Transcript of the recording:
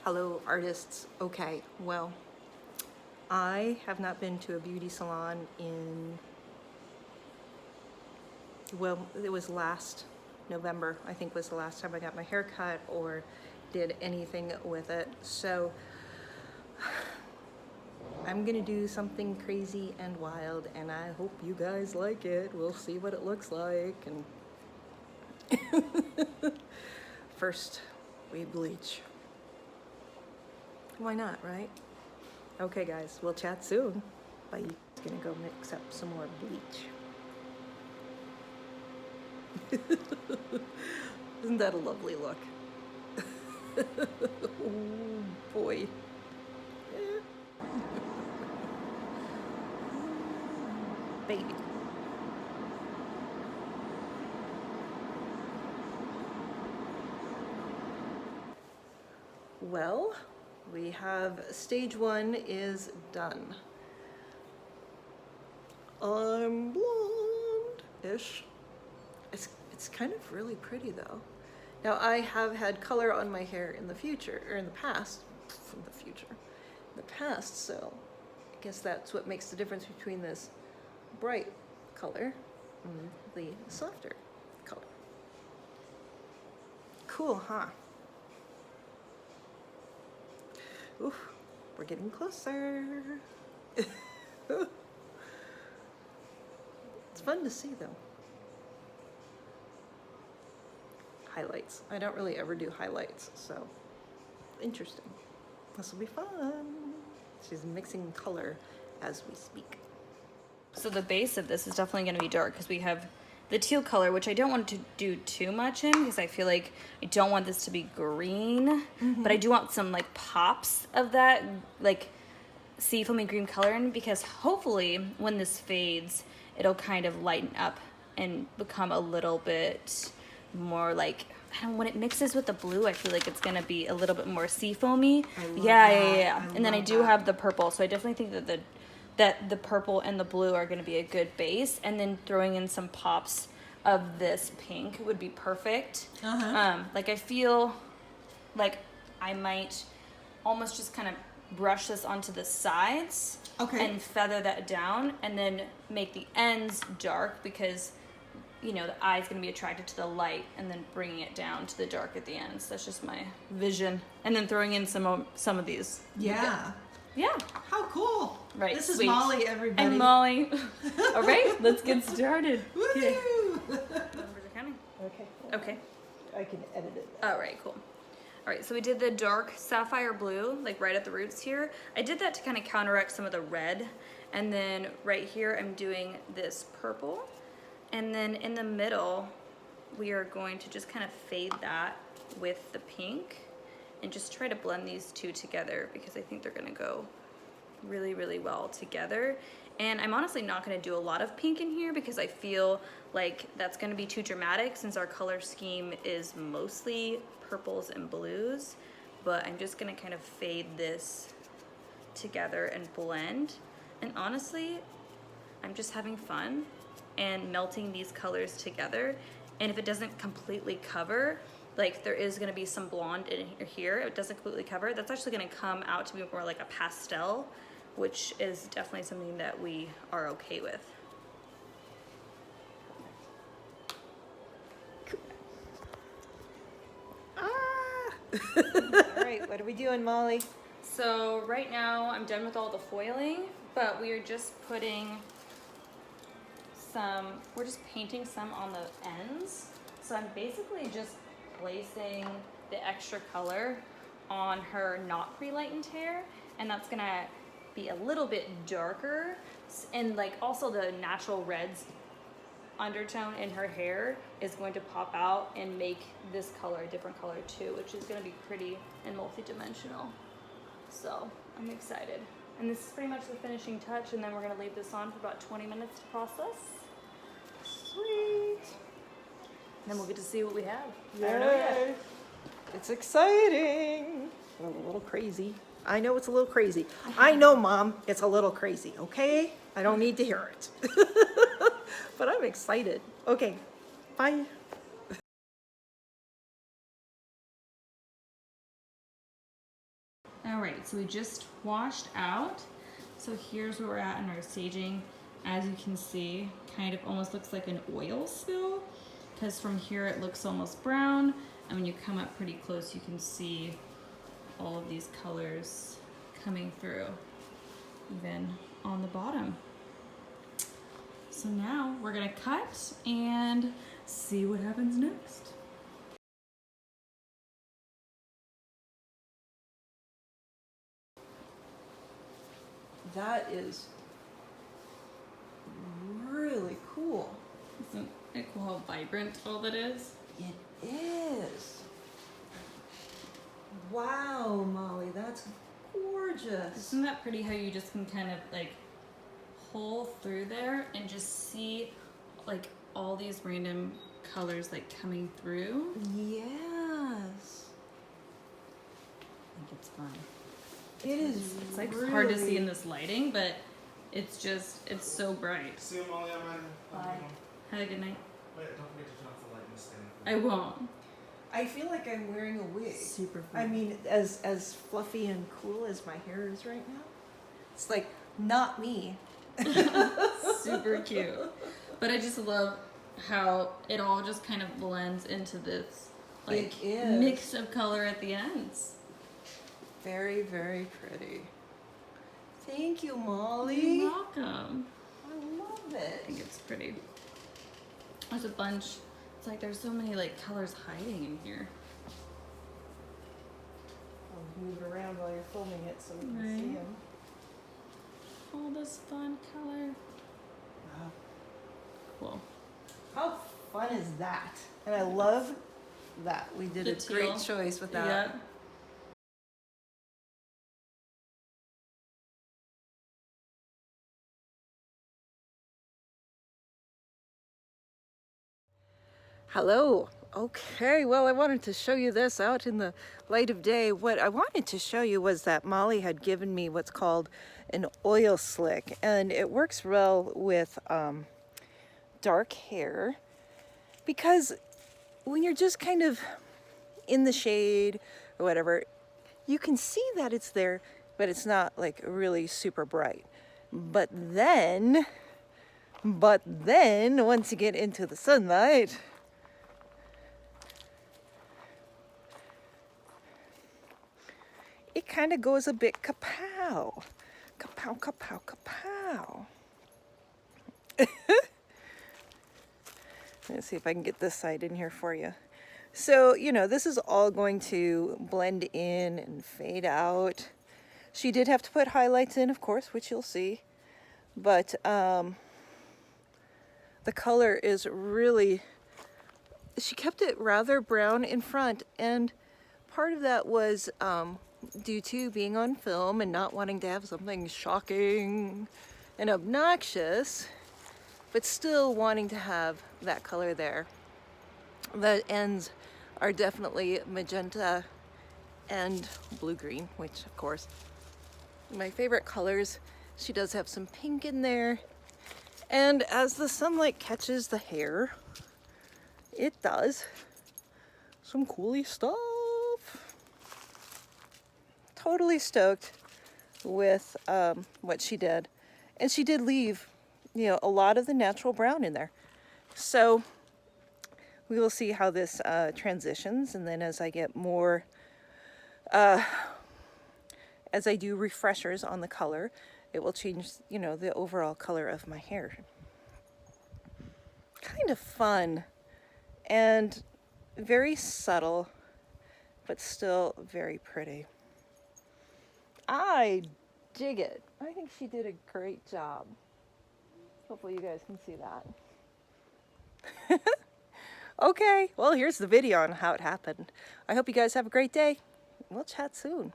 Hello, artists. Okay, well, I have not been to a beauty salon in, well, it was last November, I think was the last time I got my hair cut or did anything with it. So I'm gonna do something crazy and wild, and I hope you guys like it. We'll see what it looks like. And first, we bleach. Why not, right? Okay, guys, we'll chat soon. Bye. Gonna go mix up some more bleach. Isn't that a lovely look? Oh boy. Baby. Well, we have stage 1 is done. I'm blonde-ish. It's kind of really pretty though. Now I have had color on my hair in the future, or in the past, so I guess that's what makes the difference between this bright color and the softer color. Cool, huh? Oof, we're getting closer. It's fun to see though. Highlights. I don't really ever do highlights, so interesting. This will be fun. She's mixing color as we speak. So the base of this is definitely going to be dark because we have the teal color, which I don't want to do too much in because I feel like I don't want this to be green, but I do want some like pops of that like seafoamy green color in, because hopefully when this fades, it'll kind of lighten up and become a little bit more like, I don't know, when it mixes with the blue, I feel like it's gonna be a little bit more seafoamy. Yeah. And then I do have the purple, so I definitely think that the purple and the blue are gonna be a good base, and then throwing in some pops of this pink would be perfect. Like I feel like I might almost just kind of brush this onto the sides and feather that down, and then make the ends dark because, you know, the eye's going to be attracted to the light, and then bringing it down to the dark at the ends. That's just my vision. And then throwing in some of these. Yeah. Yeah. How cool. Right. This is Molly, everybody. And Molly. All right, let's get started. Woo! Numbers are counting. Okay. Okay. I can edit it. All right, cool. All right, so we did the dark sapphire blue, like right at the roots here. I did that to kind of counteract some of the red. And then right here, I'm doing this purple. And then in the middle, we are going to just kind of fade that with the pink and just try to blend these two together because I think they're gonna go really, really well together. And I'm honestly not gonna do a lot of pink in here because I feel like that's gonna be too dramatic since our color scheme is mostly purples and blues. But I'm just gonna kind of fade this together and blend. And honestly, I'm just having fun and melting these colors together. And if it doesn't completely cover, like there is gonna be some blonde in here, it doesn't completely cover, that's actually gonna come out to be more like a pastel, which is definitely something that we are okay with. All right, what are we doing, Molly? So right now I'm done with all the foiling, but we are just putting we're just painting some on the ends. So I'm basically just placing the extra color on her not pre-lightened hair, and that's gonna be a little bit darker, and like also the natural reds undertone in her hair is going to pop out and make this color a different color too, which is gonna be pretty and multi-dimensional. So I'm excited. And this is pretty much the finishing touch, and then we're gonna leave this on for about 20 minutes to process. Sweet. And then we'll get to see what we have. Yay. I don't know yet. It's exciting. A little crazy. I know it's a little crazy. I know, Mom, it's a little crazy, okay? I don't need to hear it. But I'm excited. Okay, bye. All right, so we just washed out. So here's where we're at in our staging. As you can see, kind of almost looks like an oil spill, because from here it looks almost brown, and when you come up pretty close, you can see all of these colors coming through, even on the bottom. So now we're gonna cut and see what happens next. That is really cool. Isn't it cool how vibrant all that is? It is. Wow, Molly, that's gorgeous. Isn't that pretty how you just can kind of like pull through there and just see like all these random colors like coming through? Yes. I think it's fun. It is. It's like really hard to see in this lighting, but it's so bright. See you, Molly. I'm ready. Bye. Have a good night. Wait, don't forget to turn off the light and stand. I won't. I feel like I'm wearing a wig. Super I mean, as fluffy and cool as my hair is right now, it's like not me. Super cute. But I just love how it all just kind of blends into this like It is. mix of color at the ends. Very, very pretty. Thank you, Molly. You're welcome. I love I it. think it's pretty. There's a bunch. It's like there's so many like colors hiding in here. I'll move it around while you're filming it so we can Right. see them. All this fun color. Wow. Cool. How fun is that? And I love that. We did The a teal. great choice with that. Yeah. Hello. Okay, well, I wanted to show you this out in the light of day. What I wanted to show you was that Molly had given me what's called an oil slick, and it works well with dark hair because when you're just kind of in the shade or whatever, you can see that it's there, but it's not like really super bright. But then once you get into the sunlight, it kind of goes a bit kapow. Kapow, kapow, kapow. Let's see if I can get this side in here for you. So, you know, this is all going to blend in and fade out. She did have to put highlights in, of course, which you'll see. But the color is really, she kept it rather brown in front, and part of that was due to being on film and not wanting to have something shocking and obnoxious, but still wanting to have that color there. The ends are definitely magenta and blue-green, which of course, my favorite colors. She does have some pink in there. And as the sunlight catches the hair, it does some coolie stuff. Totally stoked with what she did. And she did leave, you know, a lot of the natural brown in there. So we will see how this transitions, and then as I get more, as I do refreshers on the color, it will change, you know, the overall color of my hair. Kind of fun and very subtle, but still very pretty. I dig it. I think she did a great job. Hopefully you guys can see that. Okay, well, here's the video on how it happened. I hope you guys have a great day. We'll chat soon.